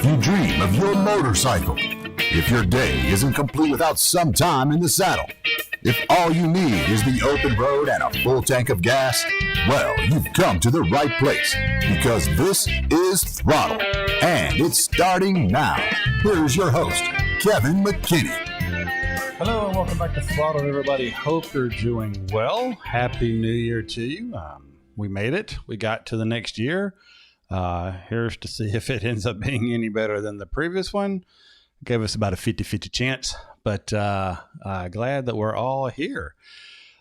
If you dream of your motorcycle, if your day isn't complete without some time in the saddle, if all you need is the open road and a full tank of gas, well, you've come to the right place, because this is Throttled, and it's starting now. Here's your host, Kevin McKinney. Hello and welcome back to Throttled, everybody. Hope you're doing well. Happy New Year to you. We made it. We got to the next year. Here's to see if it ends up being any better than the previous one. Gave us about a 50-50 chance, but glad that we're all here.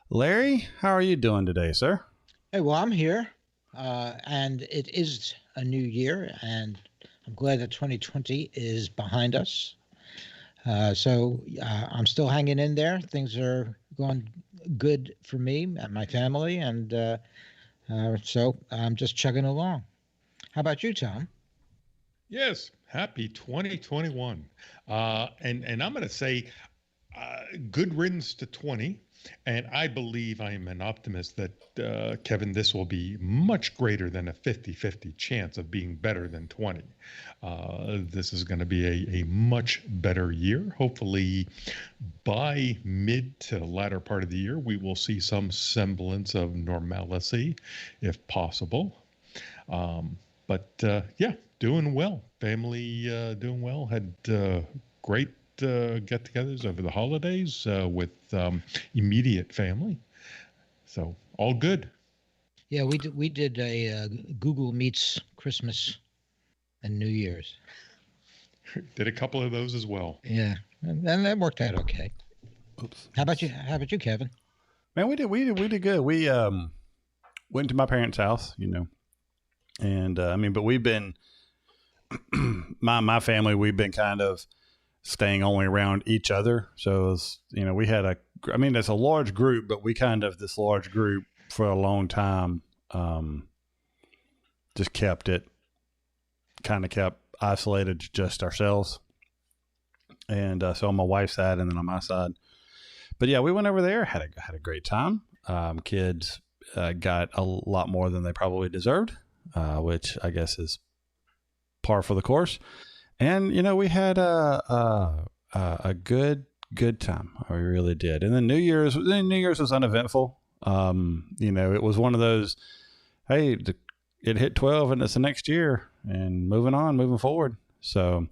Larry, how are you doing today, sir? Hey, well, I'm here, and it is a new year, and I'm glad that 2020 is behind us. So I'm still hanging in there. Things are going good for me and my family, and so I'm just chugging along. How about you, Tom? Yes, happy 2021. And I'm going to say good riddance to 20. And I believe I am an optimist that, Kevin, this will be much greater than a 50-50 chance of being better than 20. This is going to be a much better year. Hopefully by mid to the latter part of the year, we will see some semblance of normalcy, if possible. But yeah, doing well. Family doing well. Had great get-togethers over the holidays with immediate family. So all good. Yeah, we did a Google Meets Christmas and New Year's. Did a couple of those as well. Yeah, and that worked out okay. Oops. How about you, Kevin? Man, we did good. We went to my parents' house, and but we've been my family. We've been kind of staying only around each other. So, it was, we had it's a large group, but we this large group for a long time, just kept isolated to just ourselves. And so on my wife's side and then on my side. But yeah, we went over there, had a great time. Kids got a lot more than they probably deserved, which I guess is par for the course. And, we had a good time. We really did. And then New Year's was uneventful. It was one of those, hey, it hit 12 and it's the next year and moving forward. So,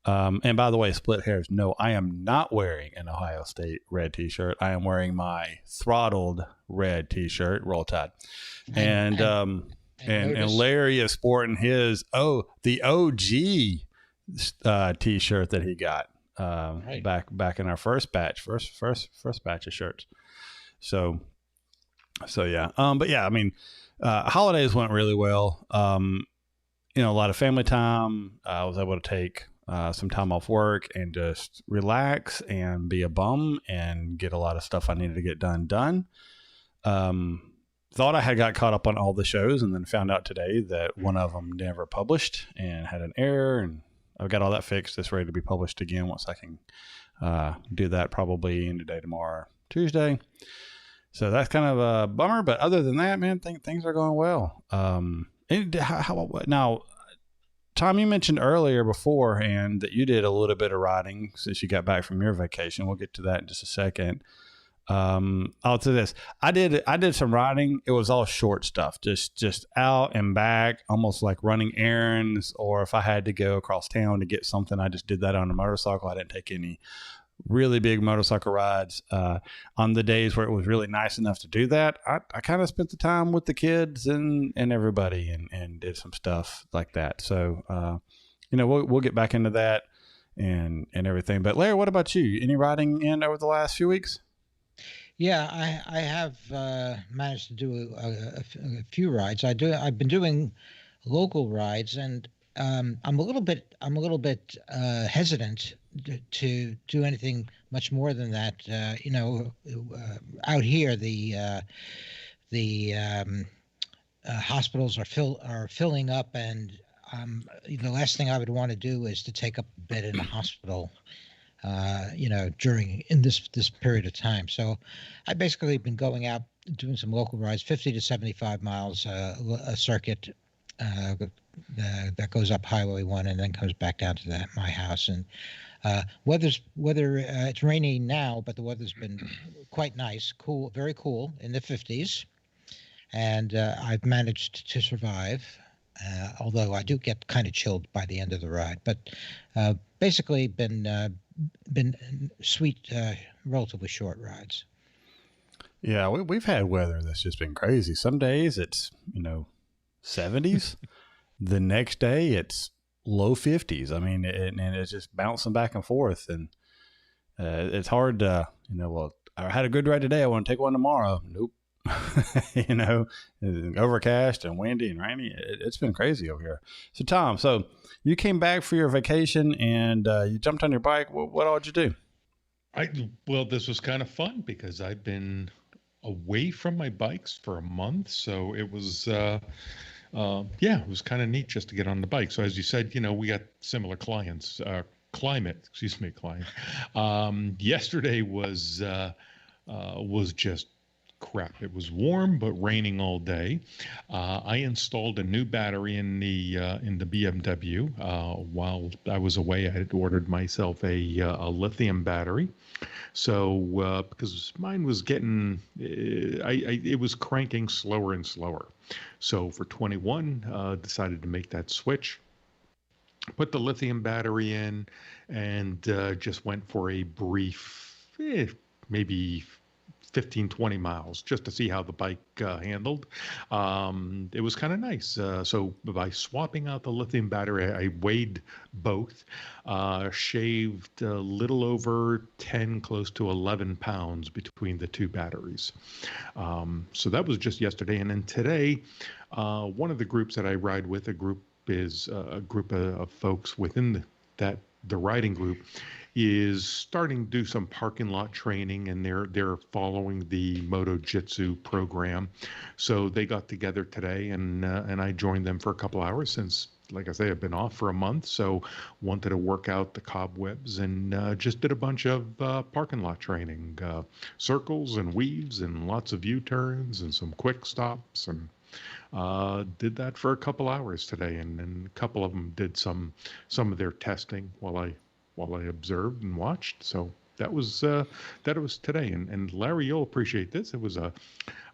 and by the way, split hairs. No, I am not wearing an Ohio State red t-shirt. I am wearing my Throttled red t-shirt, Roll Tide. And Larry is sporting his, the OG t-shirt that he got right. back in our first batch of shirts. So yeah. But yeah, holidays went really well. A lot of family time. I was able to take some time off work and just relax and be a bum and get a lot of stuff I needed to get done. Thought I had got caught up on all the shows and then found out today that one of them never published and had an error, and I've got all that fixed. It's ready to be published again once I can do that probably in today, tomorrow, Tuesday. So that's kind of a bummer. But other than that, man, things are going well. Now, Tom, you mentioned earlier beforehand that you did a little bit of riding since you got back from your vacation. We'll get to that in just a second. I'll say this. I did some riding. It was all short stuff, just out and back, almost like running errands, or if I had to go across town to get something, I just did that on a motorcycle. I didn't take any really big motorcycle rides. On the days where it was really nice enough to do that, I kind of spent the time with the kids and everybody and did some stuff like that. So, we'll get back into that and everything. But Larry, what about you? Any riding in over the last few weeks? Yeah, I have managed to do a few rides. I've been doing local rides, and I'm a little bit hesitant to do anything much more than that. Out here the hospitals are filling up, and the last thing I would want to do is to take up a bed in a hospital. In this period of time. So I basically been going out doing some local rides, 50 to 75 miles, a circuit, that goes up Highway 1 and then comes back down to my house. And whether it's rainy now, but the weather's been quite nice, cool, very cool in the 50s. And I've managed to survive, although I do get kind of chilled by the end of the ride. But basically been sweet, relatively short rides. Yeah, we've had weather that's just been crazy. Some days it's 70s. The next day it's low 50s. I mean, and it's just bouncing back and forth, and it's hard to well, I had a good ride today, I want to take one tomorrow. Nope. Overcast and windy and rainy. It's been crazy over here. So Tom, you came back for your vacation and you jumped on your bike. What all did you do? Well, this was kind of fun because I've been away from my bikes for a month, so it was it was kind of neat just to get on the bike. So as you said, we got similar climate. Yesterday was just crap. It was warm but raining all day. I installed a new battery in the BMW while I was away. I had ordered myself a lithium battery. So because mine was getting, it was cranking slower and slower. So for 21, decided to make that switch. Put the lithium battery in, and just went for a brief, maybe 15, 20 miles just to see how the bike handled. It was kind of nice. So by swapping out the lithium battery, I weighed both, shaved a little over 10, close to 11 pounds between the two batteries. So that was just yesterday. And then today, one of the groups that I ride with, is a group of folks within the riding group, is starting to do some parking lot training, and they're following the Moto Jitsu program. So they got together today, and I joined them for a couple hours since, like I say, I've been off for a month. So wanted to work out the cobwebs, and just did a bunch of parking lot training, circles and weaves and lots of U-turns and some quick stops, and did that for a couple hours today, and a couple of them did some of their testing while I observed and watched. So that was today. And Larry, you'll appreciate this. It was a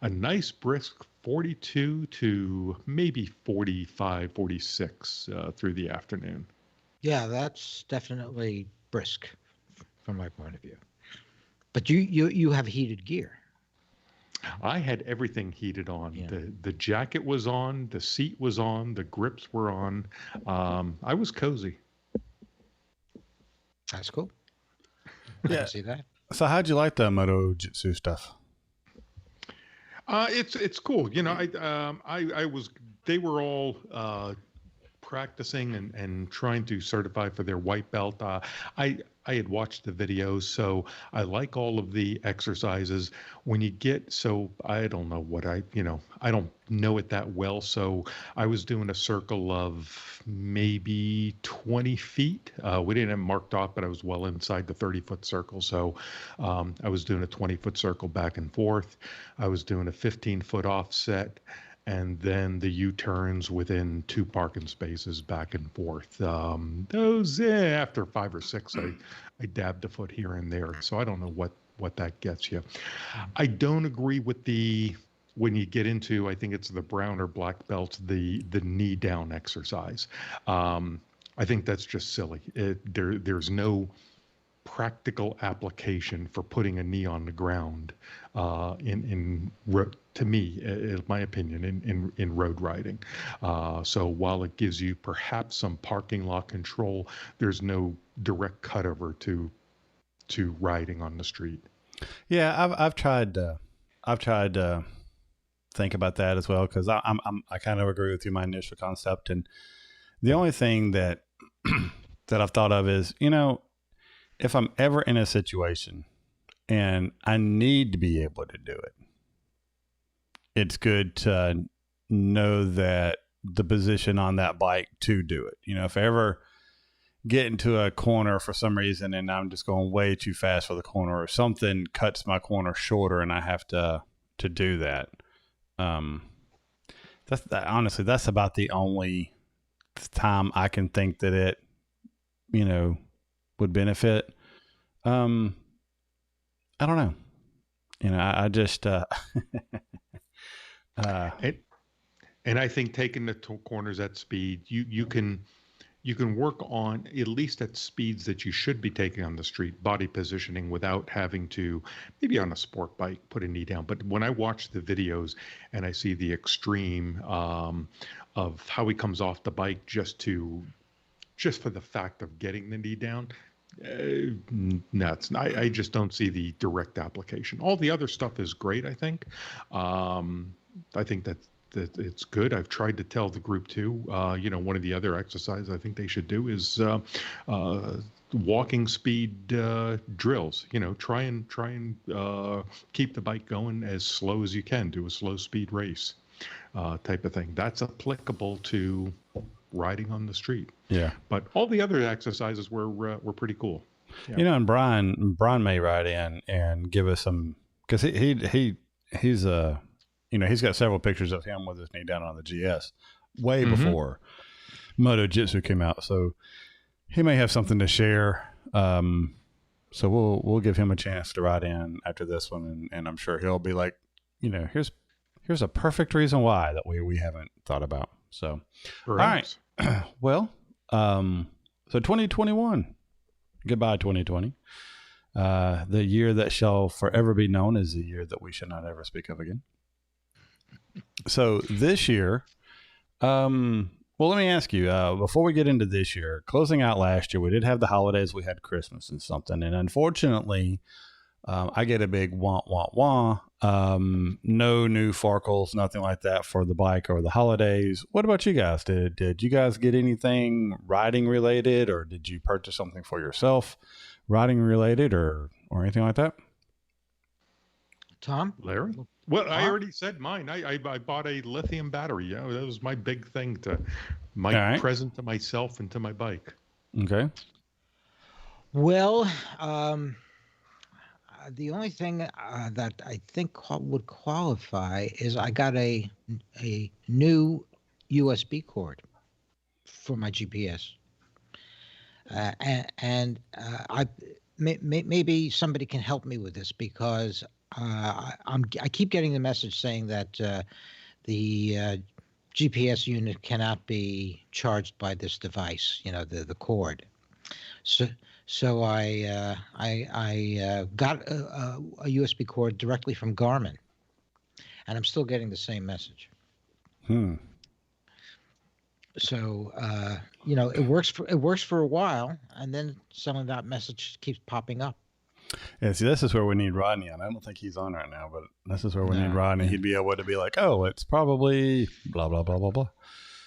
nice brisk 42 to maybe 45, 46 through the afternoon. Yeah, that's definitely brisk from my point of view. But you have heated gear. I had everything heated on. Yeah. The jacket was on, the seat was on, the grips were on. I was cozy. That's cool. Yeah. I can see that. So how'd you like the Moto Jitsu stuff? It's cool. They were all practicing and trying to certify for their white belt. I had watched the videos, so I like all of the exercises. When you get, so I don't know what I don't know it that well. So I was doing a circle of maybe 20 feet. We didn't have marked off, but I was well inside the 30-foot circle. So I was doing a 20-foot circle back and forth. I was doing a 15-foot offset, and then the U-turns within 2 parking spaces back and forth. Those, after 5 or 6, I dabbed a foot here and there. So I don't know what that gets you. I don't agree with when you get into, I think it's the brown or black belts, the knee down exercise. I think that's just silly. There's no practical application for putting a knee on the ground to me, in my opinion, in road riding. So while it gives you perhaps some parking lot control, there's no direct cutover to riding on the street. Yeah, I've tried to think about that as well, because I kind of agree with you, my initial concept. And the only thing that that I've thought of is, if I'm ever in a situation and I need to be able to do it, it's good to know that the position on that bike to do it. If I ever get into a corner for some reason and I'm just going way too fast for the corner, or something cuts my corner shorter and I have to do that. The honestly, that's about the only time I can think that it, would benefit. I don't know. I just, and I think taking the corners at speed, you can work on, at least at speeds that you should be taking on the street, body positioning without having to, maybe on a sport bike, put a knee down. But when I watch the videos and I see the extreme of how he comes off the bike just for the fact of getting the knee down, nuts. I just don't see the direct application. All the other stuff is great, I think. I think that it's good. I've tried to tell the group too. One of the other exercises I think they should do is walking speed drills. Try and keep the bike going as slow as you can. Do a slow speed race type of thing. That's applicable to riding on the street. Yeah. But all the other exercises were pretty cool. Yeah. And Brian may ride in and give us some, because he's he's got several pictures of him with his knee down on the GS way before Moto Jitsu came out. So he may have something to share. So we'll give him a chance to ride in after this one. And I'm sure he'll be like, here's a perfect reason why that we haven't thought about. So, perhaps. All right. Well, so 2021, goodbye 2020. The year that shall forever be known as the year that we shall not ever speak of again. So this year, well, let me ask you, before we get into this year, closing out last year, we did have the holidays, we had Christmas and something. And unfortunately, I get a big wah, wah, wah. No new Farkles, nothing like that for the bike or the holidays. What about you guys? Did you guys get anything riding related, or did you purchase something for yourself riding related or anything like that? Tom? Larry? Well, I already said mine. I bought a lithium battery. Yeah, that was my big thing, present to myself and to my bike. Okay. Well, the only thing that I think would qualify is I got a new USB cord for my GPS, and maybe somebody can help me with this, because I keep getting the message saying that the GPS unit cannot be charged by this device, the cord. So I got a USB cord directly from Garmin, and I'm still getting the same message. So it works for a while, and then some of that message keeps popping up. Yeah, see, this is where we need Rodney on. I don't think he's on right now, but this is where we need Rodney. He'd be able to be like, "Oh, it's probably blah blah blah blah blah."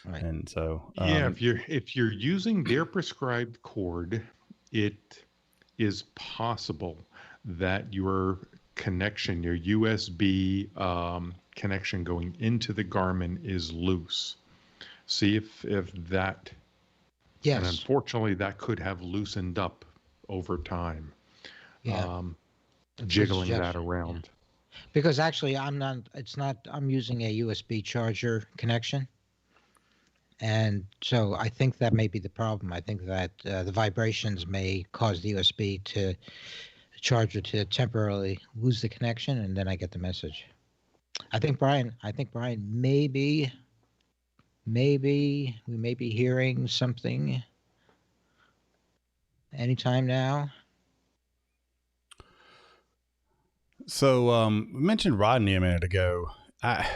Right. And so, if you're using their prescribed cord, it is possible that your connection, your USB connection going into the Garmin is loose. See if that. Yes. And unfortunately, that could have loosened up over time. Yeah. Jiggling that around. Yeah. Because actually, I'm using a USB charger connection. And so I think that may be the problem. I think that the vibrations may cause the USB charger to temporarily lose the connection, and then I get the message. I think Brian maybe we may be hearing something anytime now. So we mentioned Rodney a minute ago. I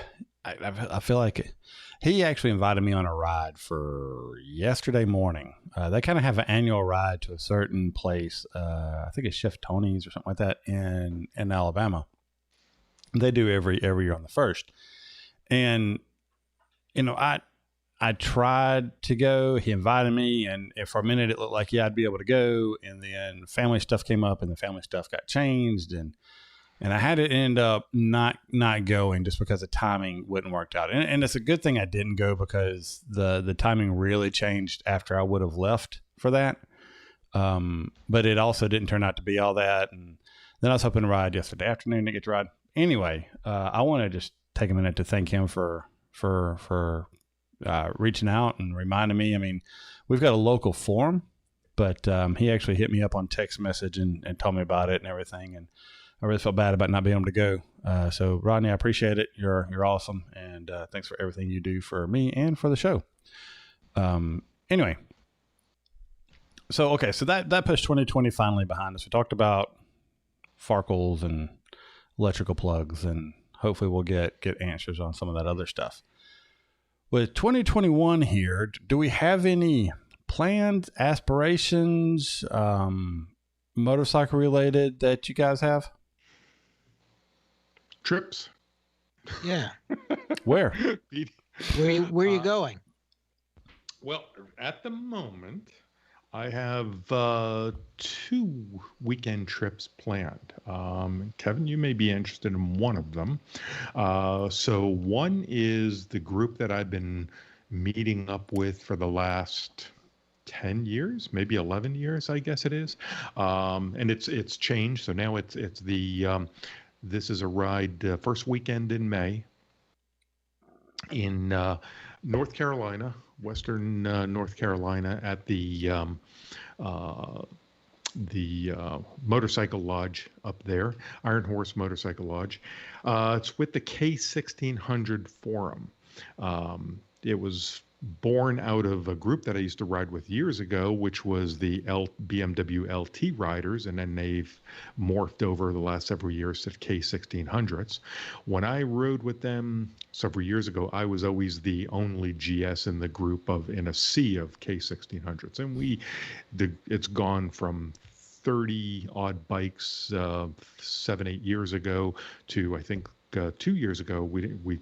feel like he actually invited me on a ride for yesterday morning. They kind of have an annual ride to a certain place. I think it's Chef Tony's or something like that in Alabama. They do every year on the 1st. And, I tried to go. He invited me, and for a minute it looked like, I'd be able to go. And then family stuff came up, and the family stuff got changed. And I had to end up not going just because the timing wouldn't work out. And it's a good thing I didn't go, because the timing really changed after I would have left for that. But it also didn't turn out to be all that. And then I was hoping to ride yesterday afternoon to get to ride. Anyway, I want to just take a minute to thank him for for reaching out and reminding me. I mean, we've got a local forum, but he actually hit me up on text message and told me about it and everything. And I really felt bad about not being able to go. So Rodney, I appreciate it. You're awesome. And thanks for everything you do for me and for the show. Anyway, so that pushed 2020 finally behind us. We talked about Farkles and electrical plugs, and hopefully we'll get answers on some of that other stuff. With 2021 here, do we have any plans, aspirations, motorcycle related that you guys have? Trips. Yeah. Where? Where are you going? Well, at the moment, I have 2 weekend trips planned. Kevin, you may be interested in one of them. So one is the group that I've been meeting up with for the last 10 years, maybe 11 years, I guess it is. And it's changed. So now it's the this is a ride first weekend in May in North Carolina, Western North Carolina, at the motorcycle lodge up there, Iron Horse Motorcycle Lodge. It's with the K1600 Forum. It was born out of a group that I used to ride with years ago, which was the BMW LT riders, and then they've morphed over the last several years to K1600s. When I rode with them several years ago, I was always the only GS in the group in a sea of K1600s, and it's gone from 30 odd bikes 7-8 years ago to, I think, 2 years ago we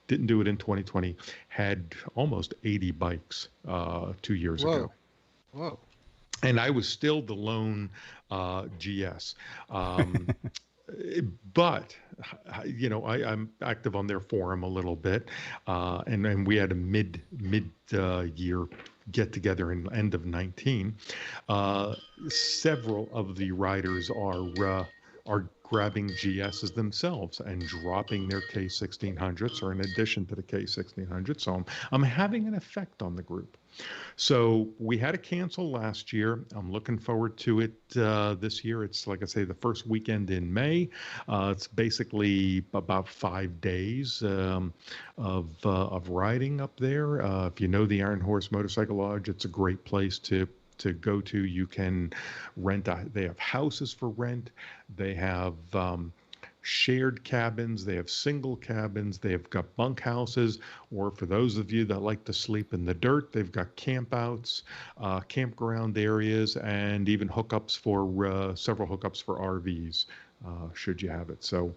didn't do it in 2020, had almost 80 bikes 2 years ago. Whoa. And I was still the lone GS. But, I'm active on their forum a little bit. And we had a mid-year get together in end of 19. Several of the riders are grabbing GSs themselves and dropping their K1600s, or in addition to the K1600s. So I'm having an effect on the group. So we had to cancel last year. I'm looking forward to it this year. It's, like I say, the first weekend in May. It's basically about 5 days of riding up there. If you know the Iron Horse Motorcycle Lodge, it's a great place to go to. You can rent they have houses for rent. They have shared cabins. They have single cabins. They've got bunk houses, or for those of you that like to sleep in the dirt, they've got campouts, campground areas, and even hookups for several hookups for RVs, should you have it. So,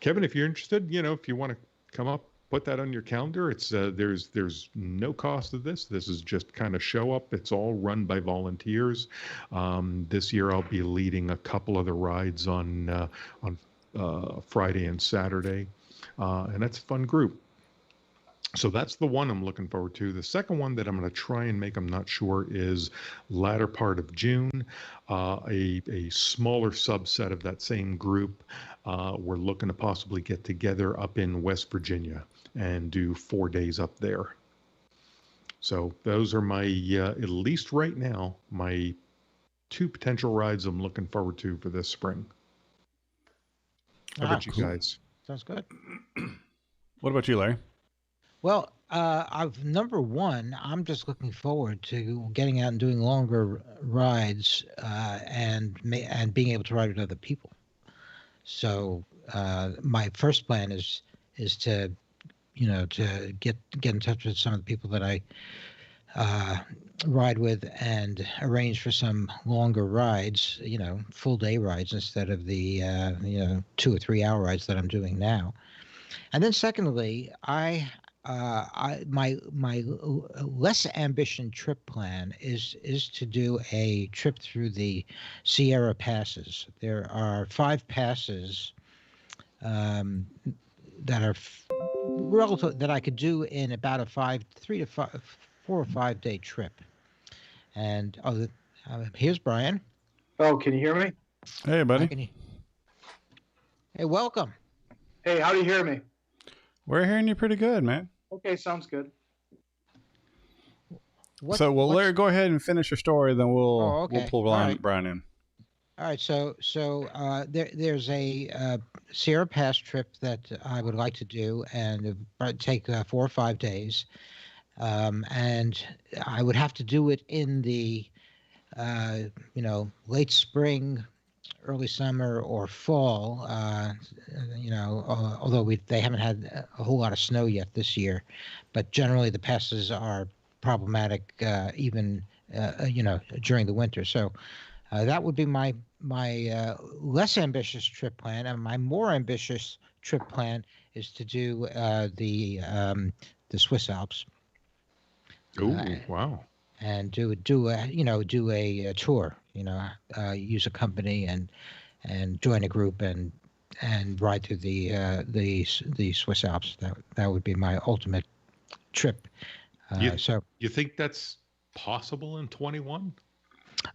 Kevin, if you're interested, if you want to come up, put that on your calendar. It's there's no cost to this. This is just kind of show up. It's all run by volunteers. This year I'll be leading a couple of the rides on Friday and Saturday, and that's a fun group. So that's the one I'm looking forward to. The second one that I'm going to try and make, I'm not sure, is latter part of June. A smaller subset of that same group. We're looking to possibly get together up in West Virginia and do 4 days up there. So those are my, at least right now, my 2 potential rides I'm looking forward to for this spring. How about you guys? Sounds good. What about you, Larry? Well, number one, I'm just looking forward to getting out and doing longer rides and being able to ride with other people. So my first plan is to to get in touch with some of the people that I ride with and arrange for some longer rides, full day rides instead of the 2 or 3 hour rides that I'm doing now. And then secondly, my less ambition trip plan is to do a trip through the Sierra passes. There are 5 passes that are relative that I could do in about a 4 or 5 day trip. And here's Brian. Oh, can you hear me? Hey, buddy. Hey, welcome. Hey, how do you hear me? We're hearing you pretty good, man. Okay, sounds good. Larry, go ahead and finish your story, then we'll pull right. Brian in. All right, so there's a Sierra Pass trip that I would like to do, and it would take 4 or 5 days, and I would have to do it in the late spring, early summer, or fall. Although they haven't had a whole lot of snow yet this year, but generally the passes are problematic even during the winter. So. That would be my less ambitious trip plan, and my more ambitious trip plan is to do the Swiss Alps. Oh, wow! And do a tour. Use a company and join a group and ride through the Swiss Alps. That would be my ultimate trip. You think that's possible in 21?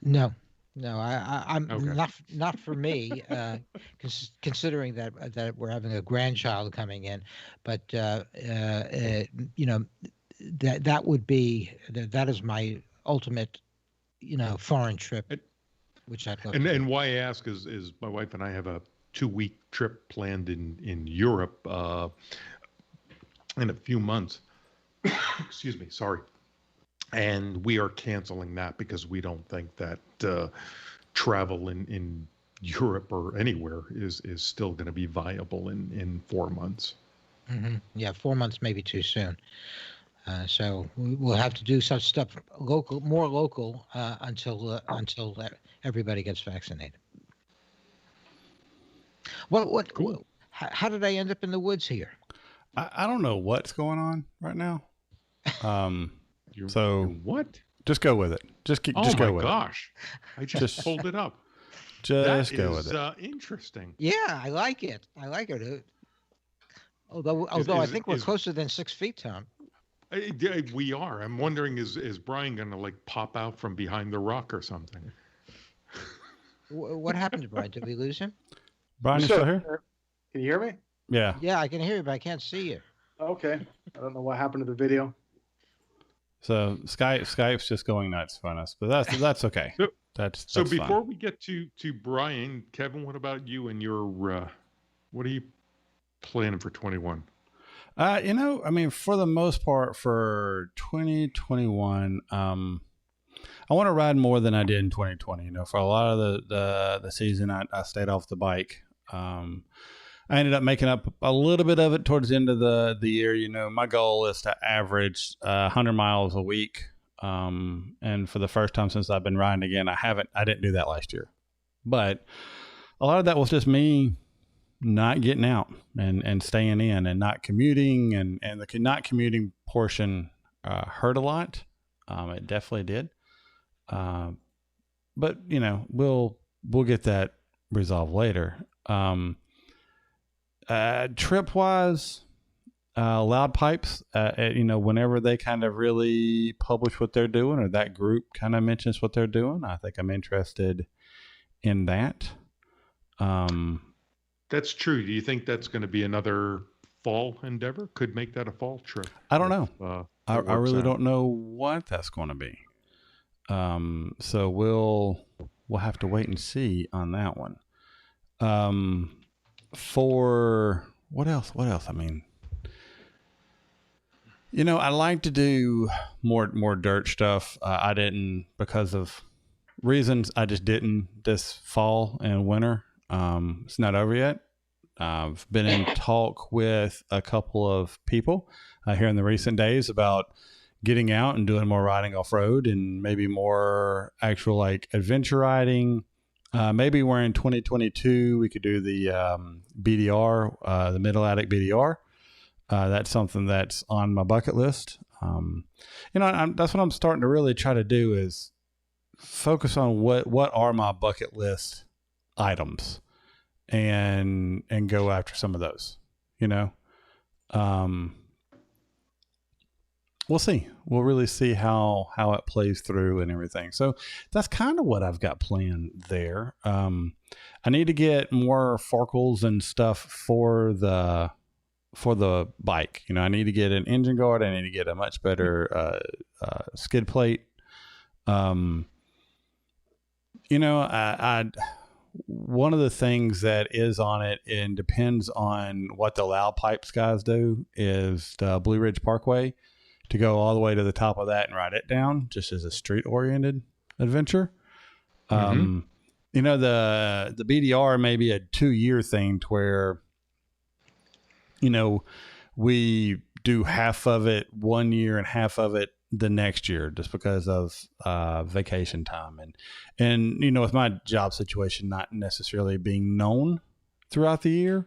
No. No, I'm okay. not for me, considering that we're having a grandchild coming in, but that is my ultimate, foreign trip, which I'd love. And why I ask is my wife and I have a 2-week trip planned in Europe in a few months. Excuse me, sorry. And we are canceling that because we don't think that travel in Europe or anywhere is still going to be viable in 4 months. Mm-hmm. Yeah, 4 months may be too soon. So we'll have to do some stuff more local until everybody gets vaccinated. Cool. How did I end up in the woods here? I don't know what's going on right now. So what? Just go with it. Just go with it. Oh my gosh! I just pulled it up. Just go with it. Interesting. Yeah, I like it. Although I think we're closer than 6 feet, Tom. We are. I'm wondering, is Brian going to pop out from behind the rock or something? What happened to Brian? Did we lose him? Brian, you still here? Can you hear me? Yeah. Yeah, I can hear you, but I can't see you. Okay. I don't know what happened to the video. So Skype's just going nuts on us, but that's okay. That's before fine. we get to Brian, Kevin, what about you and your what are you planning for 21? For the most part for 2021, I want to ride more than I did in 2020. For a lot of the season, I stayed off the bike. I ended up making up a little bit of it towards the end of the year. My goal is to average 100 miles a week. And for the first time since I've been riding again, I didn't do that last year. But a lot of that was just me not getting out and staying in and not commuting. And the not commuting portion hurt a lot. It definitely did. But, we'll get that resolved later. Trip wise, Loud Pipes, whenever they kind of really publish what they're doing or that group kind of mentions what they're doing, I think I'm interested in that. That's true. Do you think that's going to be another fall endeavor? Could make that a fall trip? I don't know. I really don't know what that's going to be. So we'll have to wait and see on that one. For what else? I mean, I like to do more dirt stuff. I didn't, because of reasons, I just didn't this fall and winter. It's not over yet. I've been in talk with a couple of people here in the recent days about getting out and doing more riding off road and maybe more actual adventure riding. Maybe we're in 2022, we could do the BDR, the Middle Attic BDR. That's something that's on my bucket list. That's what I'm starting to really try to do is focus on what are my bucket list items and go after some of those, We'll see. We'll really see how it plays through and everything. So that's kind of what I've got planned there. I need to get more Farkles and stuff for the for the bike. You know, I need to get an engine guard. I need to get a much better skid plate. You know, I one of the things that is on it and depends on what the loud pipes guys do is the Blue Ridge Parkway, to go all the way to the top of that and ride it down just as a street oriented adventure. You know, the BDR may be a 2-year thing to where, you know, we do half of it 1 year and half of it the next year, just because of vacation time and you know, with my job situation not necessarily being known throughout the year,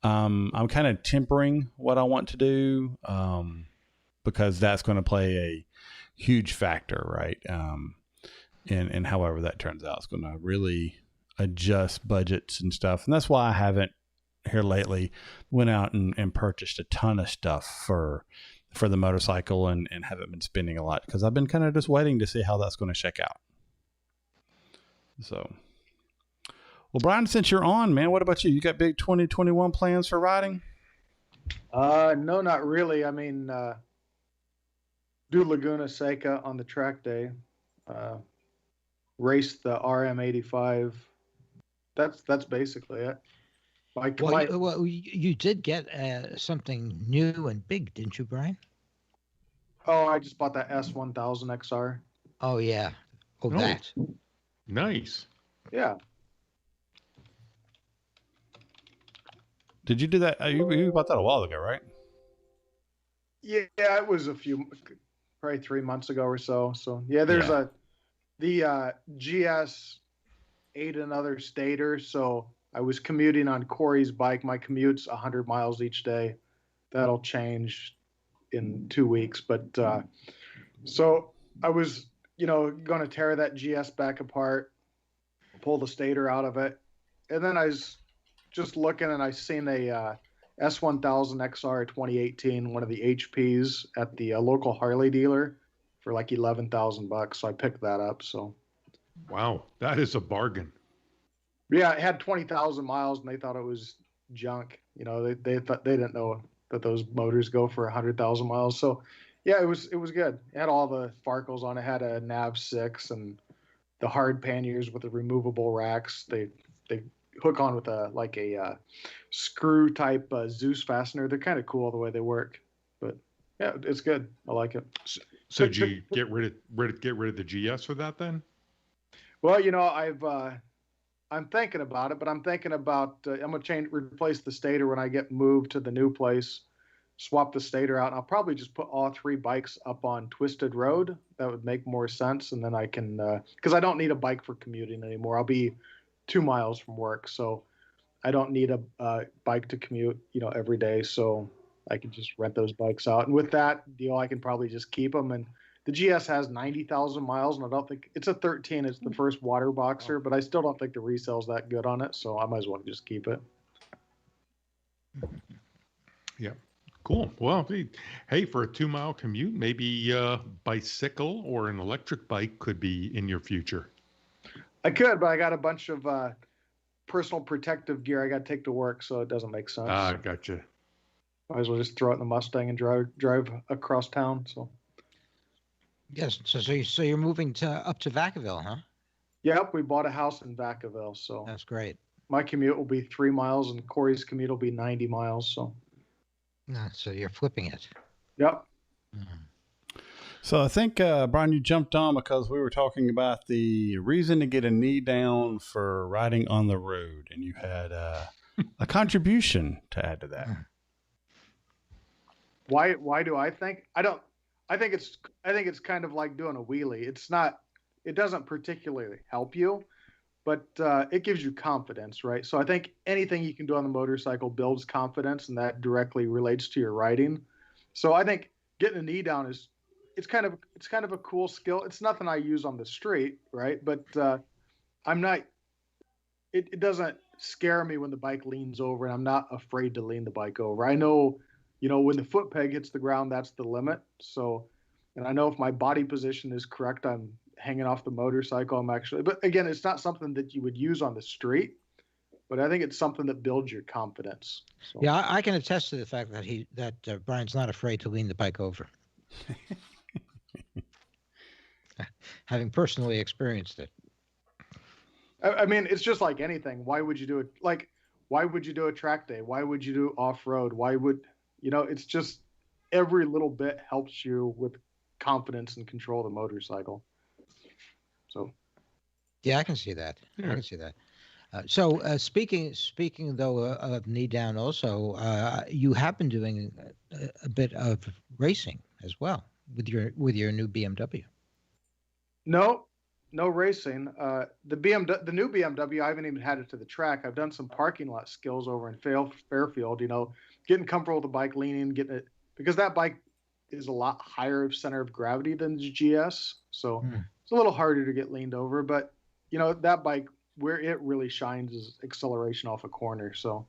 I'm kind of tempering what I want to do, because that's going to play a huge factor, right? And however that turns out, it's going to really adjust budgets and stuff, and that's why I haven't here lately went out and purchased a ton of stuff for the motorcycle and haven't been spending a lot, because I've been kind of just waiting to see how that's going to check out. So, well, Brian, since you're on, man, what about you? You got big 2021 plans for riding? No, not really. I mean, do Laguna Seca on the track day, race the RM85. That's basically it. You did get something new and big, didn't you, Brian? Oh, I just bought that S1000 XR. Oh, yeah. Oh, that. Nice. Yeah. Did you do that? You bought that a while ago, right? Yeah, it was probably 3 months ago or so. So yeah, there's the GS ate another stator, so I was commuting on Corey's bike. My commute's 100 miles each day. That'll change in 2 weeks. But so I was, going to tear that GS back apart, pull the stator out of it. And then I was just looking and I seen a S1000 XR 2018, one of the HPs at the local Harley dealer for like $11,000. So I picked that up. So. Wow. That is a bargain. Yeah, it had 20,000 miles, and they thought it was junk. They thought they didn't know that those motors go for 100,000 miles. So, yeah, it was good. It had all the Farkles on it. It had a Nav 6 and the hard panniers with the removable racks. They hook on with a screw type Zeus fastener. They're kind of cool the way they work. But yeah, it's good. I like it. So did you get rid of the GS for that then? Well, I'm thinking about it, but I'm thinking about I'm gonna replace the stator when I get moved to the new place, swap the stator out, and I'll probably just put all 3 bikes up on Twisted Road. That would make more sense, and then I can because I don't need a bike for commuting anymore. I'll be 2 miles from work, so I don't need a bike to commute, every day. So I can just rent those bikes out, and with that deal, I can probably just keep them. And the GS has 90,000 miles, and I don't think it's a 13. It's the first water boxer, but I still don't think the resale's that good on it, so I might as well just keep it. Yeah, cool. Well, hey, for a 2-mile commute, maybe bicycle or an electric bike could be in your future. I could, but I got a bunch of personal protective gear I got to take to work, so it doesn't make sense. Gotcha. Might as well just throw it in the Mustang and drive across town. So. Yes. So you're moving up to Vacaville, huh? Yep. We bought a house in Vacaville. So that's great. My commute will be 3 miles and Corey's commute will be 90 miles. So. So you're flipping it. Yep. Mm-hmm. So I think, Brian, you jumped on because we were talking about the reason to get a knee down for riding on the road. And you had a contribution to add to that. Why do I think? I think it's kind of like doing a wheelie. It doesn't particularly help you, but it gives you confidence, right? So I think anything you can do on the motorcycle builds confidence, and that directly relates to your riding. So I think getting a knee down it's kind of a cool skill. It's nothing I use on the street, right? But it doesn't scare me when the bike leans over, and I'm not afraid to lean the bike over. I know, when the foot peg hits the ground, that's the limit. So, and I know if my body position is correct, I'm hanging off the motorcycle. But again, it's not something that you would use on the street. but I think it's something that builds your confidence. So. Yeah, I can attest to the fact that Brian's not afraid to lean the bike over, having personally experienced it. I mean, it's just like anything. Why would you do it? Like, why would you do a track day? Why would you do off road? Why would it's just every little bit helps you with confidence and control of the motorcycle. So, yeah, I can see that. I can see that. So speaking though of knee down, also you have been doing a bit of racing as well with your new BMW. No racing. The new BMW, I haven't even had it to the track. I've done some parking lot skills over in Fairfield. Getting comfortable with the bike, leaning, getting it, because that bike is a lot higher center of gravity than the GS, so it's a little harder to get leaned over. But that bike, where it really shines is acceleration off a corner. So,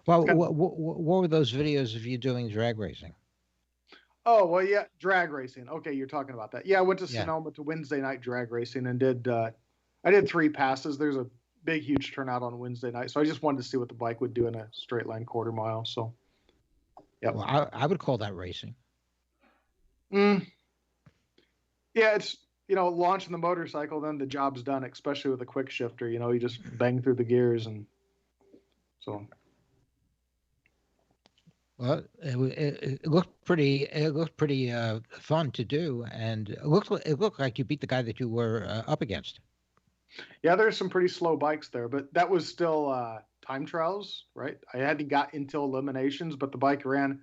well, what were those videos of you doing drag racing? Oh, well, yeah, drag racing. Okay, you're talking about that. Yeah, I went to Sonoma to Wednesday night drag racing and I did 3 passes. There's a big, huge turnout on Wednesday night, so I just wanted to see what the bike would do in a straight line quarter mile. So, yeah. Well, I would call that racing. Yeah, it's launching the motorcycle, then the job's done, especially with a quick shifter. You just bang through the gears, and so. Well, it looked pretty. It looked pretty fun to do, and it looked like you beat the guy that you were up against. Yeah, there's some pretty slow bikes there, but that was still time trials, right? I hadn't got into eliminations, but the bike ran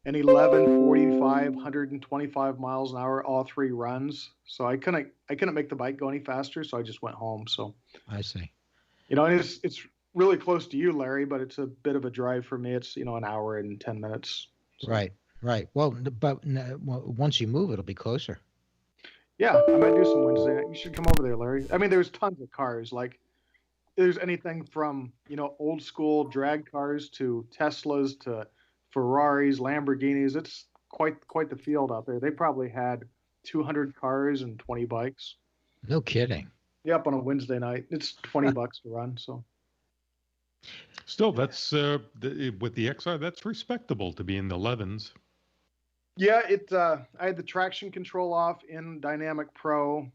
an 11:45, 125 miles an hour, all 3 runs. So I couldn't make the bike go any faster, so I just went home. So I see. And it's really close to you, Larry, but it's a bit of a drive for me. It's an hour and 10 minutes. So. Right. Well, but once you move, it'll be closer. Yeah, I might do some Wednesday night. You should come over there, Larry. I mean, there's tons of cars. Like, there's anything from old school drag cars to Teslas to Ferraris, Lamborghinis. It's quite the field out there. They probably had 200 cars and 20 bikes. No kidding. Yep, on a Wednesday night. It's $20 to run. So. Still, that's with the XR, that's respectable to be in the 11s. Yeah, I had the traction control off in Dynamic Pro,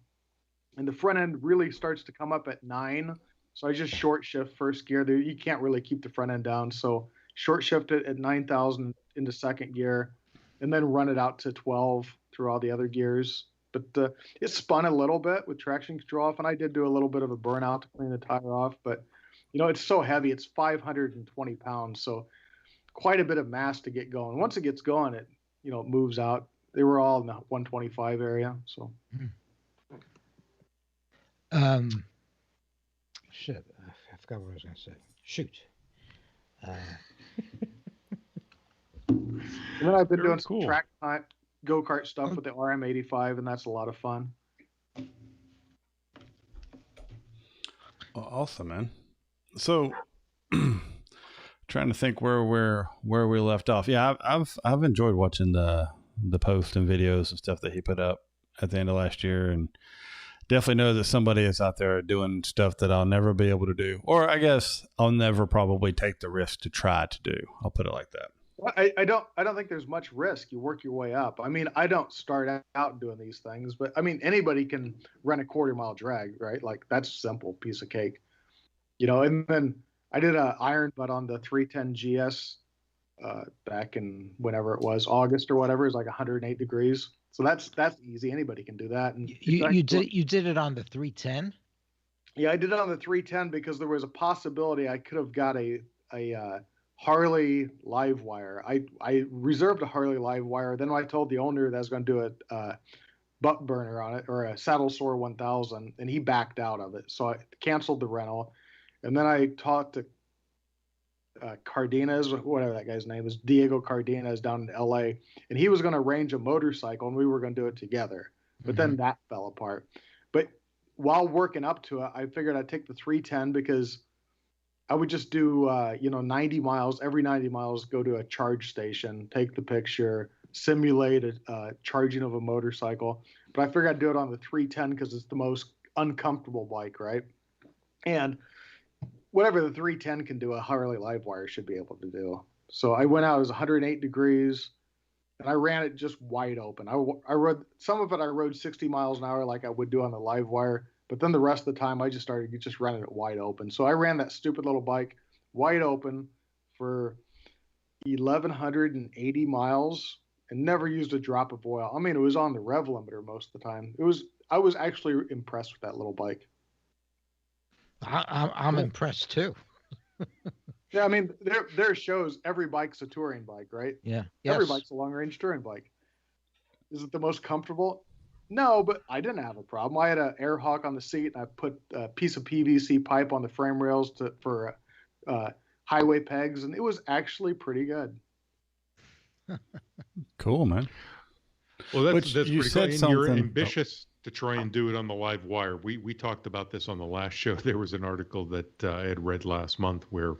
and the front end really starts to come up at 9. So I just short shift first gear. There, you can't really keep the front end down, so short shift it at 9,000 into second gear, and then run it out to 12 through all the other gears. But it spun a little bit with traction control off, and I did do a little bit of a burnout to clean the tire off. But it's so heavy; it's 520 pounds, so quite a bit of mass to get going. Once it gets going, it moves out. They were all in the 125 area. So, shit, I forgot what I was going to say. Shoot. And then I've been doing some cool track time, go-kart stuff with the RM85, and that's a lot of fun. Awesome, man. So, trying to think where we left off. Yeah, I've enjoyed watching the posts and videos and stuff that he put up at the end of last year, and definitely know that somebody is out there doing stuff that I'll never be able to do, or I guess I'll never probably take the risk to try to do. I'll put it like that. Well, I don't think there's much risk. You work your way up. I mean, I don't start out doing these things, but I mean, anybody can run a quarter mile drag, right? Like, that's a simple piece of cake, and then I did a iron butt on the 310 GS back in whenever it was, August or whatever. It was like 108 degrees. So that's easy. Anybody can do that. And you did it on the 310? Yeah, I did it on the 310 because there was a possibility I could have got a Harley live wire. I reserved a Harley live wire. Then I told the owner that I was going to do a butt burner on it, or a Saddle Sore 1000, and he backed out of it. So I canceled the rental. And then I talked to Cardenas, whatever that guy's name is, Diego Cardenas down in LA, and he was going to arrange a motorcycle and we were going to do it together. But then that fell apart. But while working up to it, I figured I'd take the 310 because I would just do 90 miles, every 90 miles, go to a charge station, take the picture, simulate a charging of a motorcycle. But I figured I'd do it on the 310 because it's the most uncomfortable bike, right? And whatever the 310 can do, a Harley Livewire should be able to do. So I went out, it was 108 degrees, and I ran it just wide open. I rode some of it, I rode 60 miles an hour like I would do on the Livewire, but then the rest of the time I just started just running it wide open. So I ran that stupid little bike wide open for 1,180 miles and never used a drop of oil. I mean, it was on the rev limiter most of the time. I was actually impressed with that little bike. I'm impressed too. Yeah, I mean, there shows every bike's a touring bike, right? Yeah. Every Yes. bike's a long-range touring bike. Is it the most comfortable? No, but I didn't have a problem. I had an air hawk on the seat, and I put a piece of PVC pipe on the frame rails for highway pegs, and it was actually pretty good. Cool, man. Well, that's Which pretty you cool. said And you're something- ambitious to try and do it on the live wire. We talked about this on the last show. There was an article that I had read last month where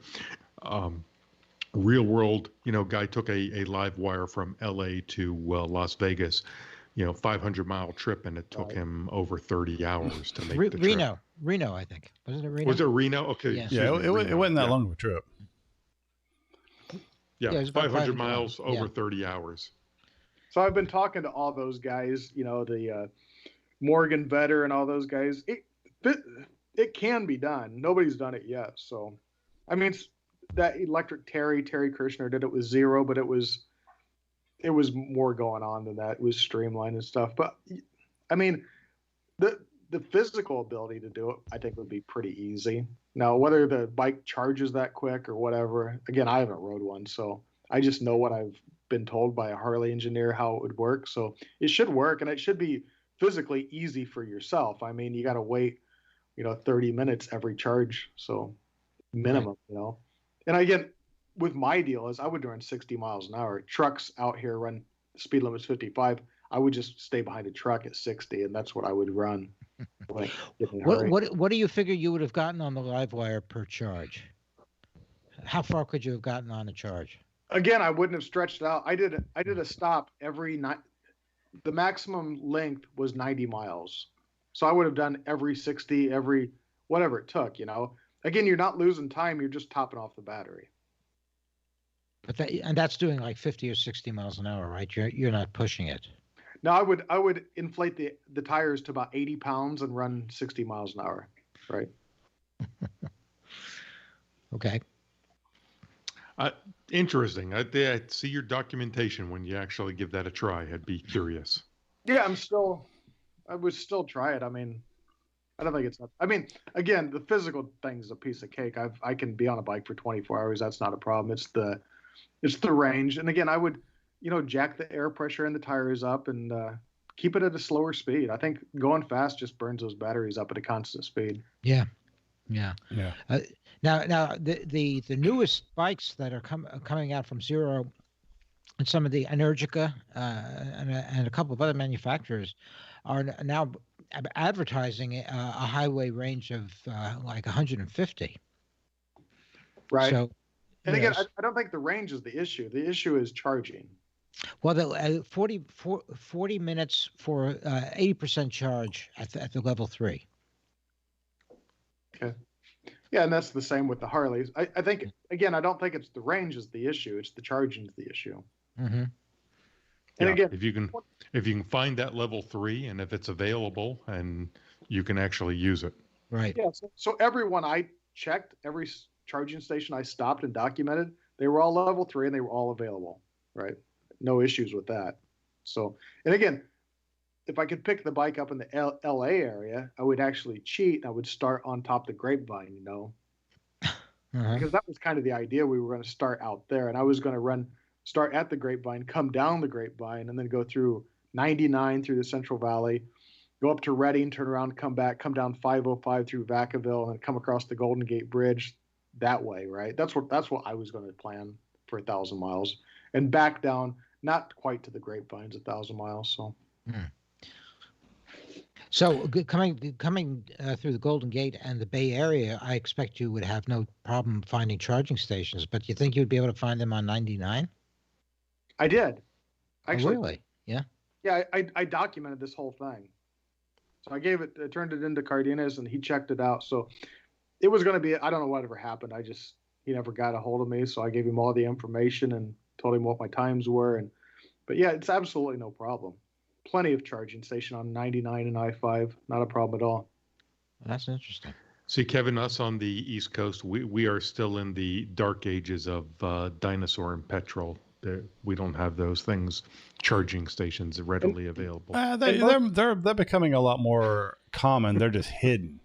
real world, guy took a live wire from LA to Las Vegas, 500-mile trip, and it took him over 30 hours to make the trip. Reno, I think. Wasn't it Reno? Was it Reno? Okay. Yeah. excuse Yeah, me, it Reno. wasn't that Yeah. long of a trip. Yeah, Yeah, it was about 500 500 miles miles. over Yeah. 30 hours. So I've been talking to all those guys, the Morgan Vetter and all those guys. It can be done. Nobody's done it yet. So, I mean, that electric Terry Kirshner did it with zero, but it was more going on than that. It was streamlined and stuff. But I mean, the physical ability to do it, I think, would be pretty easy. Now, whether the bike charges that quick or whatever, again, I haven't rode one, so I just know what I've been told by a Harley engineer how it would work. So it should work, and it should be physically easy for yourself. I mean, you got to wait, 30 minutes every charge, so minimum, And again, with my deal is I would run 60 miles an hour. Trucks out here run speed limit's 55. I would just stay behind a truck at 60, and that's what I would run. Like, What do you figure you would have gotten on the live wire per charge? How far could you have gotten on a charge? Again, I wouldn't have stretched it out. I did a stop every night. The maximum length was 90 miles. So I would have done every 60, every whatever it took, Again, you're not losing time, you're just topping off the battery. But that's doing like 50 or 60 miles an hour, right? You're not pushing it. No, I would inflate the tires to about 80 pounds and run 60 miles an hour, right? Okay. Interesting. I'd see your documentation when you actually give that a try. I'd be curious. Yeah, I would still try it. I mean, I don't think it's not. I mean, again, the physical thing is a piece of cake. I can be on a bike for 24 hours. That's not a problem. It's the range. And again, I would, jack the air pressure in the tires up and keep it at a slower speed. I think going fast just burns those batteries up at a constant speed. Yeah. Yeah. Now the newest bikes that are coming out from Zero, and some of the Energica and a couple of other manufacturers are now advertising a highway range of like 150. Right. So, and again, I don't think the range is the issue. The issue is charging. Well, the 40 minutes for 80% charge at the level 3. Okay. Yeah, and that's the same with the Harleys. I think, again, I don't think it's the range is the issue. It's the charging is the issue. Mm-hmm. And again, if you can find that level 3, and if it's available, and you can actually use it. Right. Yeah. So everyone I checked, every charging station I stopped and documented, they were all level 3 and they were all available. Right. No issues with that. So, and again, if I could pick the bike up in the LA area, I would actually cheat. I would start on top of the Grapevine, Uh-huh. because that was kind of the idea. We were going to start out there, and I was going to start at the Grapevine, come down the Grapevine, and then go through 99 through the Central Valley, go up to Redding, turn around, come back, come down 505 through Vacaville, and then come across the Golden Gate Bridge that way, right? That's what I was going to plan for 1,000 miles, and back down, not quite to the Grapevines, 1,000 miles. So. So coming through the Golden Gate and the Bay Area, I expect you would have no problem finding charging stations. But you think you'd be able to find them on 99? I did. Actually, really? Yeah. Yeah, I documented this whole thing. So I turned it into Cardenas, and he checked it out. So it was going to be, I don't know whatever happened. He never got a hold of me. So I gave him all the information and told him what my times were. But yeah, it's absolutely no problem. Plenty of charging station on 99 and I-5. Not a problem at all. That's interesting. See, Kevin, us on the East Coast, we are still in the dark ages of dinosaur and petrol. We don't have those things, charging stations readily available. They're becoming a lot more common. They're just hidden.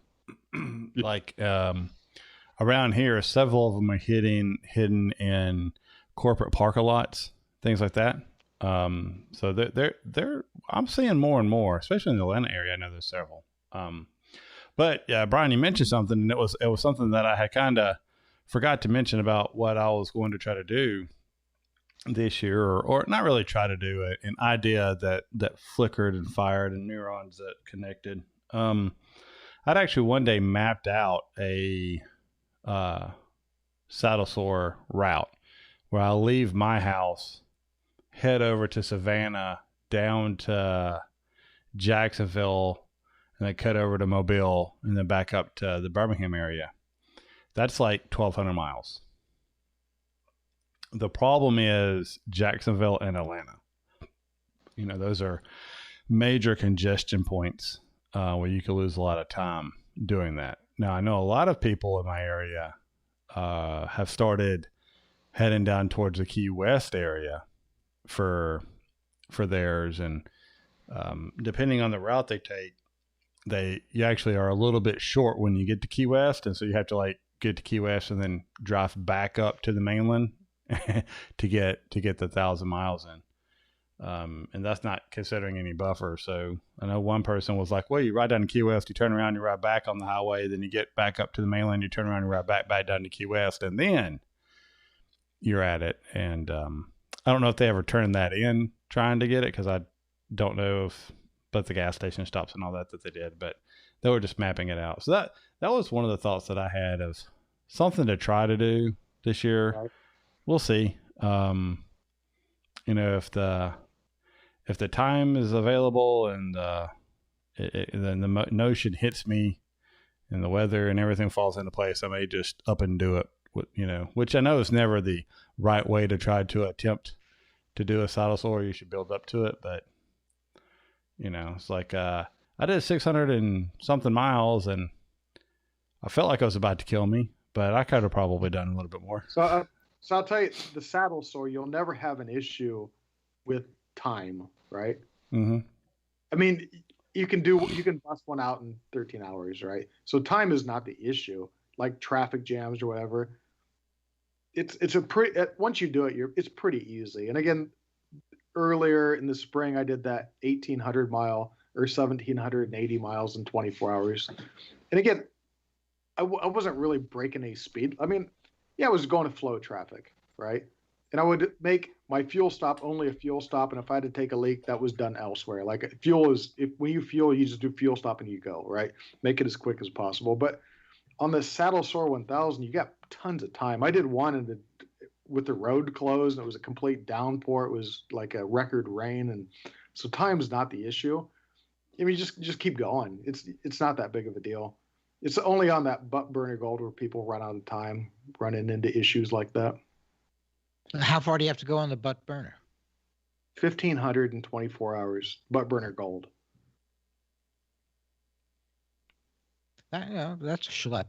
Like around here, several of them are hidden in corporate parking lots, things like that. So they're I'm seeing more and more, especially in the Atlanta area. I know there's several. But yeah, Brian, you mentioned something, and it was something that I had kind of forgot to mention about what I was going to try to do this year, or not really try to do it, an idea that flickered and fired and neurons that connected. I'd actually one day mapped out a saddle sore route where I'll leave my house, head over to Savannah, down to Jacksonville, and then cut over to Mobile, and then back up to the Birmingham area. That's like 1,200 miles. The problem is Jacksonville and Atlanta. You know, those are major congestion points where you can lose a lot of time doing that. Now, I know a lot of people in my area have started heading down towards the Key West area for theirs, and depending on the route they take, you actually are a little bit short when you get to Key West, and so you have to like get to Key West and then drive back up to the mainland to get the 1,000 miles in. And that's not considering any buffer. So I know one person was like, well, you ride down to Key West, you turn around, you ride back on the highway, then you get back up to the mainland, you turn around, you ride back down to Key West, and then you're at it. And I don't know if they ever turned that in trying to get it, because I don't know if both the gas station stops and all that they did, but they were just mapping it out. So that was one of the thoughts that I had of something to try to do this year. Right. We'll see. You know, if the time is available and then the notion hits me and the weather and everything falls into place, I may just up and do it. You know, which I know is never the right way to try to attempt to do a saddle sore. You should build up to it, but you know, it's like I did 600 and something miles, and I felt like I was about to kill me, but I could have probably done a little bit more. So I'll tell you, the saddle sore, you'll never have an issue with time, right? Mm-hmm. I mean, you can bust one out in 13 hours, right? So time is not the issue, like traffic jams or whatever. It's a pretty, once you do it, it's pretty easy. And again, earlier in the spring, I did that 1,800 mile or 1,780 miles in 24 hours. And again, I wasn't really breaking any speed. I mean, yeah, I was going to flow traffic, right? And I would make my fuel stop only a fuel stop. And if I had to take a leak, that was done elsewhere. Like when you fuel, you just do fuel stop and you go, right? Make it as quick as possible. But on the Saddle Sore 1000, you got tons of time. I did one with the road closed, and it was a complete downpour. It was like a record rain. And so time's not the issue. I mean, just keep going. It's not that big of a deal. It's only on that butt burner gold where people run out of time running into issues like that. How far do you have to go on the butt burner? 1,524 hours, butt burner gold. That's a schlep.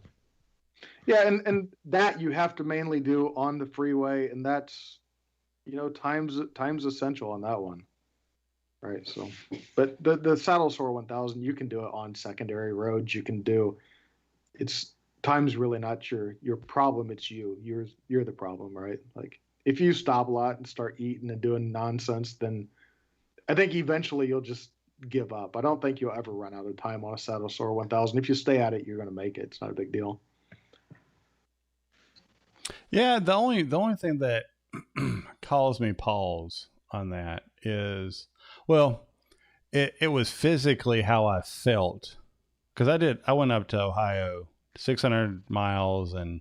Yeah, and that you have to mainly do on the freeway, and that's, time's essential on that one. Right. So, but the Saddle Sore 1000, you can do it on secondary roads. You can do, time's really not your problem. It's you. You're the problem, right? Like if you stop a lot and start eating and doing nonsense, then I think eventually you'll just give up. I don't think you'll ever run out of time on a Saddle Sore 1000. If you stay at it, you're going to make it. It's not a big deal. Yeah, the only thing that calls me pause on that is, well, it was physically how I felt, because I went up to Ohio 600 miles, and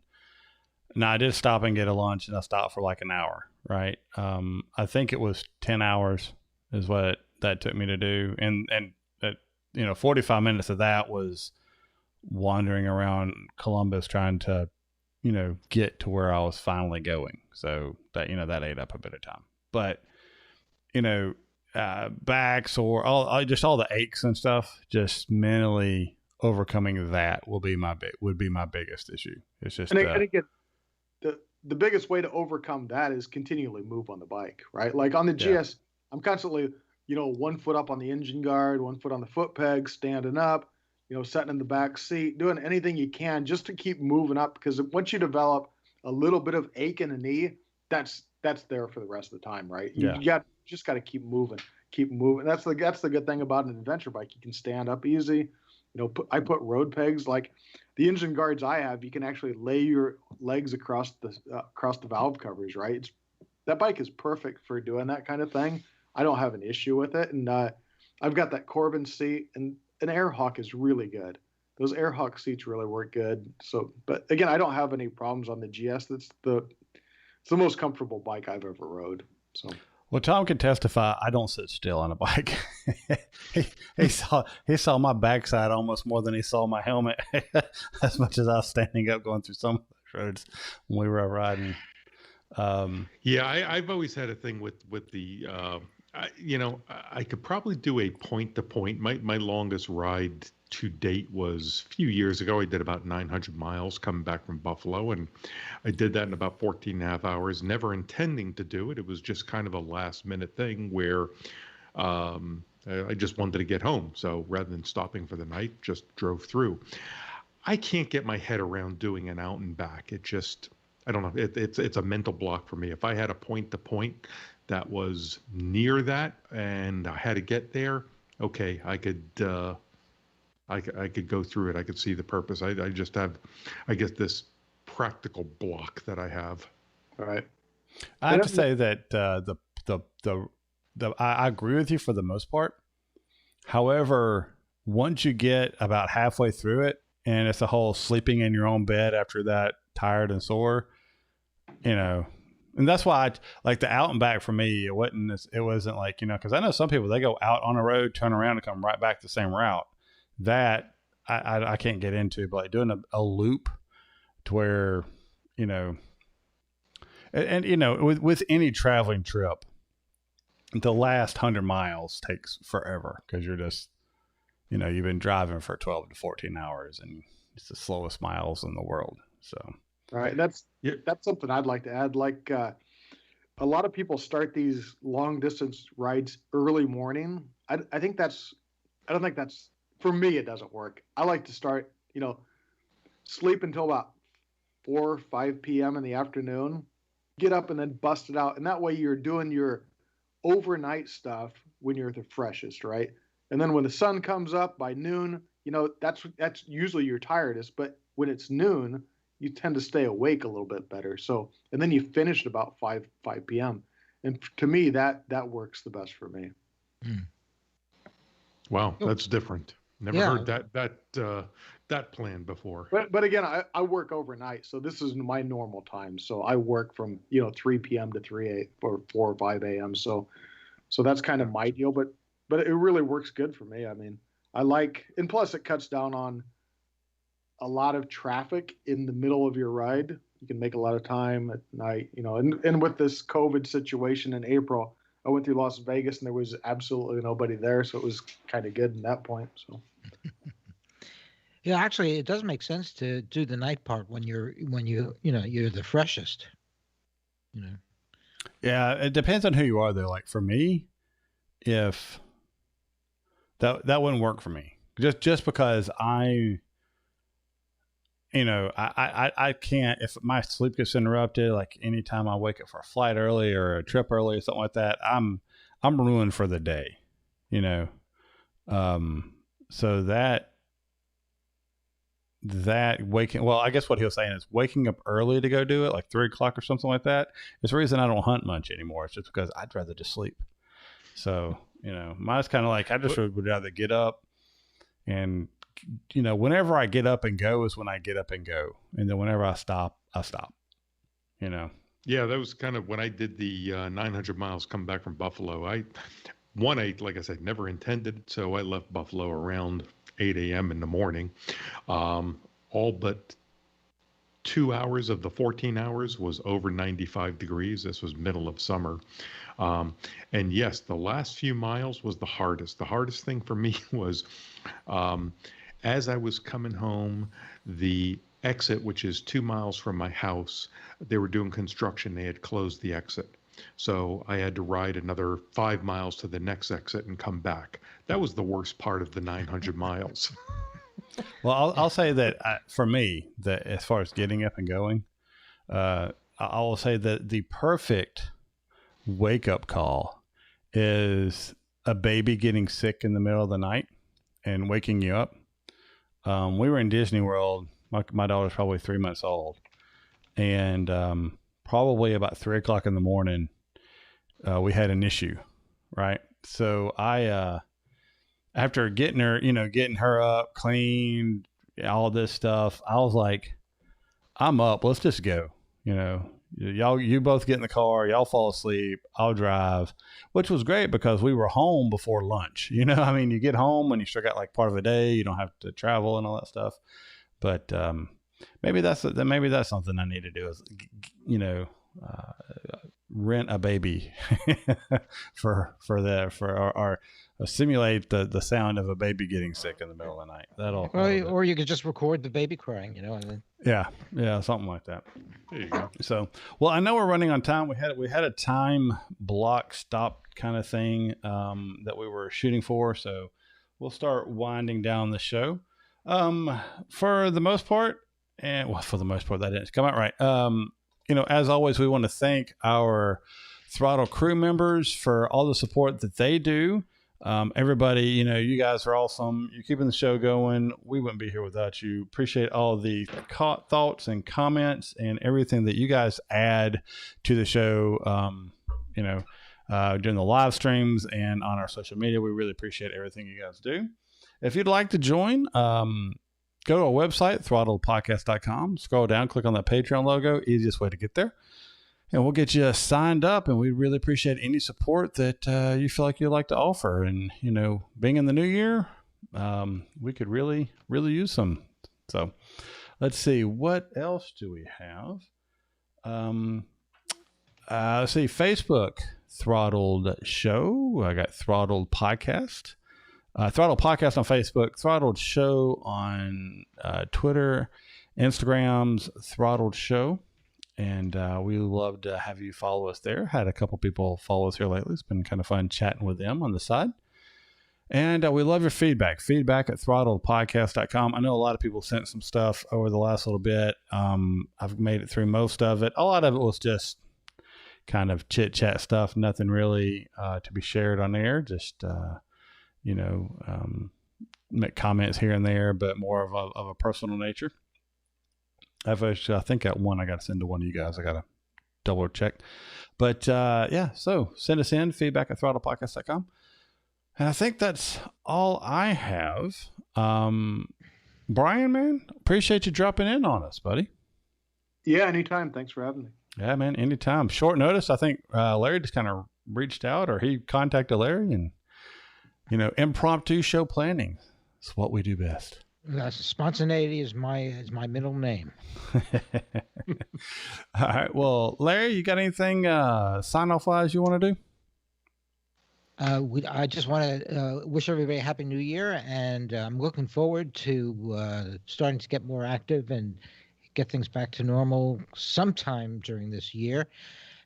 now I did stop and get a lunch, and I stopped for like an hour, right? I think it was 10 hours is what that took me to do, and 45 minutes of that was wandering around Columbus trying to, get to where I was finally going. So that, that ate up a bit of time. But, backs or just all the aches and stuff, just mentally overcoming that would be my biggest issue. It's just, and again, the biggest way to overcome that is continually move on the bike, right? Like on the GS, I'm constantly, 1 foot up on the engine guard, 1 foot on the foot peg, standing up, sitting in the back seat, doing anything you can just to keep moving up. Because once you develop a little bit of ache in a knee, that's there for the rest of the time, right? You just got to keep moving. That's the good thing about an adventure bike. You can stand up easy. I put road pegs, like the engine guards I have. You can actually lay your legs across the valve covers, right? That bike is perfect for doing that kind of thing. I don't have an issue with it, and I've got that Corbin seat, and an Airhawk is really good. Those Airhawk seats really work good. So, but again, I don't have any problems on the GS. It's the most comfortable bike I've ever rode. So. Well, Tom can testify. I don't sit still on a bike. he saw my backside almost more than he saw my helmet. As much as I was standing up going through some of those roads when we were riding. I've always had a thing with the. I could probably do a point to point. My longest ride to date was a few years ago. I did about 900 miles coming back from Buffalo, and I did that in about 14 and a half hours, never intending to do it. It was just kind of a last minute thing where I just wanted to get home. So rather than stopping for the night, just drove through. I can't get my head around doing an out and back. I don't know. It's a mental block for me. If I had a point to point that was near that and I had to get there, okay, I could go through it. I could see the purpose. I just have, I guess, this practical block that I have. All right. I have to say that I agree with you for the most part. However, once you get about halfway through it, and it's a whole sleeping in your own bed after that, tired and sore, and that's why like the out and back for me, it wasn't like, because I know some people, they go out on a road, turn around and come right back the same route. That I can't get into, but like doing a loop to where, with any traveling trip, the last 100 miles takes forever because you're just, you've been driving for 12 to 14 hours and it's the slowest miles in the world. So, all right. That's something I'd like to add. Like a lot of people start these long distance rides early morning. I don't think that's, for me, it doesn't work. I like to start, sleep until about 4 or 5 p.m. in the afternoon, get up and then bust it out. And that way you're doing your overnight stuff when you're the freshest, right? And then when the sun comes up by noon, that's usually your tiredest. But when it's noon, you tend to stay awake a little bit better. So, and then you finish at about 5 p.m. And to me, that works the best for me. Wow, that's different. Never heard that plan before. But again, I work overnight, so this is my normal time. So I work from 3 p.m. to 4 or 5 a.m. So that's kind of my deal. But it really works good for me. I mean, and plus it cuts down on a lot of traffic in the middle of your ride. You can make a lot of time at night, and with this COVID situation in April, I went through Las Vegas and there was absolutely nobody there. So it was kind of good in that point. So. Yeah, actually it does make sense to do the night part when you're the freshest, Yeah. It depends on who you are though. Like for me, if that wouldn't work for me just because I can't, if my sleep gets interrupted, like anytime I wake up for a flight early or a trip early or something like that, I'm ruined for the day, so that I guess what he was saying is waking up early to go do it, like 3 o'clock or something like that, is the reason I don't hunt much anymore. It's just because I'd rather just sleep. So, mine's kind of like, I just would rather get up and, whenever I get up and go is when I get up and go. And then whenever I stop, I stop, Yeah, that was kind of when I did the 900 miles coming back from Buffalo. Like I said, never intended. So I left Buffalo around 8 a.m. in the morning. All but 2 hours of the 14 hours was over 95 degrees. This was middle of summer. And yes, the last few miles was the hardest. The hardest thing for me was as I was coming home, the exit, which is 2 miles from my house, they were doing construction. They had closed the exit. So I had to ride another 5 miles to the next exit and come back. That was the worst part of the 900 miles. Well, I'll say that for me, that as far as getting up and going, I will say that the perfect wake up call is a baby getting sick in the middle of the night and waking you up. We were in Disney World. My daughter's probably 3 months old, and probably about 3 o'clock in the morning, we had an issue, right? So I, after getting her up, cleaned, all this stuff, I was like, I'm up. Let's just go. You both get in the car, y'all fall asleep, I'll drive, which was great because we were home before lunch. You get home and you still got like part of a day, you don't have to travel and all that stuff. But maybe that's something I need to do is, rent a baby for our simulate the sound of a baby getting sick in the middle of the night. Or you could just record the baby crying, and then... Yeah, something like that. There you go. So, well, I know we're running on time. We had a time block stop kind of thing that we were shooting for, so we'll start winding down the show. For the most part, that didn't come out right. As always, we want to thank our Throttle crew members for all the support that they do. Everybody, you guys are awesome. You're keeping the show going. We wouldn't be here without you. Appreciate all the thoughts and comments and everything that you guys add to the show, during the live streams and on our social media. We really appreciate everything you guys do. If you'd like to join, go to our website, throttledpodcast.com. Scroll down, click on that Patreon logo. Easiest way to get there. And we'll get you signed up, and we really appreciate any support that you feel like you'd like to offer. And, being in the new year, we could really, really use some. So let's see. What else do we have? Let's see. Facebook, Throttled Show. I got Throttled Podcast. Throttled Podcast on Facebook, Throttled Show on Twitter, Instagram's Throttled Show. And we love to have you follow us there. Had a couple people follow us here lately. It's been kind of fun chatting with them on the side. And we love your feedback. Feedback at throttledpodcast.com. I know a lot of people sent some stuff over the last little bit. I've made it through most of it. A lot of it was just kind of chit-chat stuff. Nothing really to be shared on air. Just, make comments here and there, but more of a personal nature. I think that one I got to send to one of you guys. I got to double check. But so send us in, feedback at throttlepodcast.com. And I think that's all I have. Brian, man, appreciate you dropping in on us, buddy. Yeah, anytime. Thanks for having me. Yeah, man, anytime. Short notice. I think Larry just kind of reached out, or he contacted Larry, and, impromptu show planning is what we do best. Spontaneity is my middle name. All right. Well, Larry, you got anything sign off wise you want to do? I just want to wish everybody a happy new year, and I'm looking forward to starting to get more active and get things back to normal sometime during this year.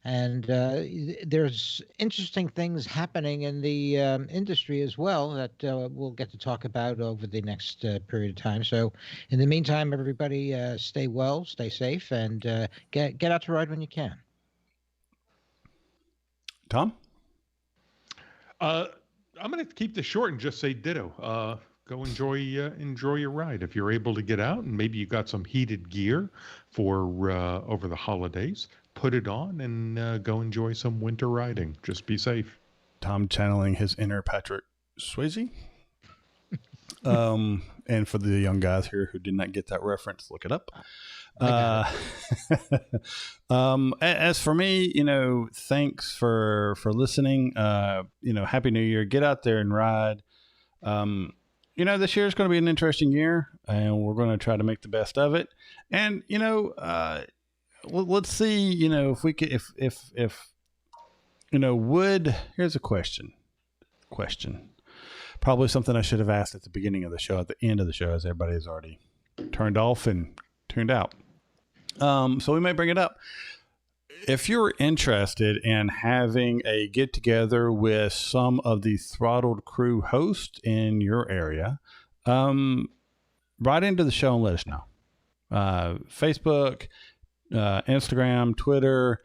And there's interesting things happening in the industry as well that we'll get to talk about over the next period of time. So in the meantime, everybody stay well, stay safe, and get out to ride when you can. Tom? I'm going to keep this short and just say ditto. Go enjoy your ride. If you're able to get out, and maybe you got some heated gear for over the holidays, put it on and go enjoy some winter riding. Just be safe. Tom channeling his inner Patrick Swayze. And for the young guys here who did not get that reference, look it up. As for me, thanks for listening. Happy New Year. Get out there and ride. this year is going to be an interesting year, and we're going to try to make the best of it. And let's see, if we could, if here's a question, probably something I should have asked at the beginning of the show, at the end of the show, as everybody has already turned off and tuned out. So we may bring it up. If you're interested in having a get together with some of the Throttled crew hosts in your area, write into the show and let us know. Facebook, Instagram, Twitter,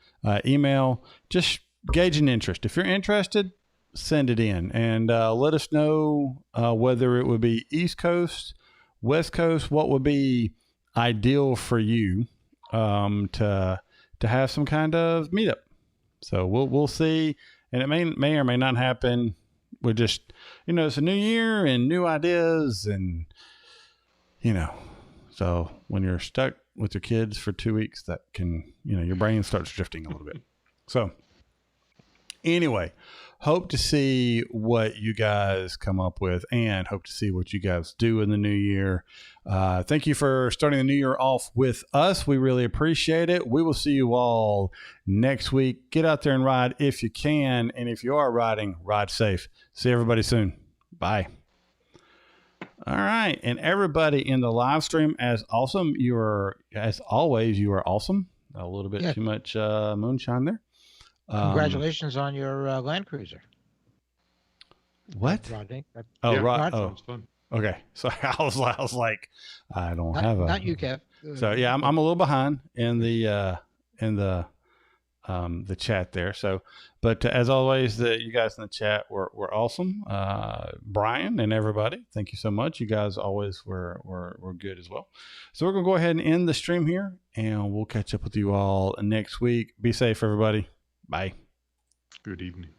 email, just gauge an interest. If you're interested, send it in and let us know whether it would be East Coast, West Coast, what would be ideal for you to have some kind of meetup. So we'll see, and it may or may not happen. We're just, it's a new year and new ideas, and so when you're stuck with your kids for 2 weeks, that can, your brain starts drifting a little bit. So anyway, hope to see what you guys come up with, and hope to see what you guys do in the new year. Thank you for starting the new year off with us. We really appreciate it. We will see you all next week. Get out there and ride if you can. And if you are riding, ride safe. See everybody soon. Bye. All right. And everybody in the live stream, as always, you are awesome. A little bit too much moonshine there. Congratulations on your Land Cruiser. What? Rodney. Sounds fun. Okay. So I was like, I don't have a. Not you, Kev. So yeah, I'm a little behind in the chat there. So, but as always, you guys in the chat were awesome. Brian and everybody, thank you so much. You guys always were good as well. So we're gonna go ahead and end the stream here, and we'll catch up with you all next week. Be safe, everybody. Bye. Good evening.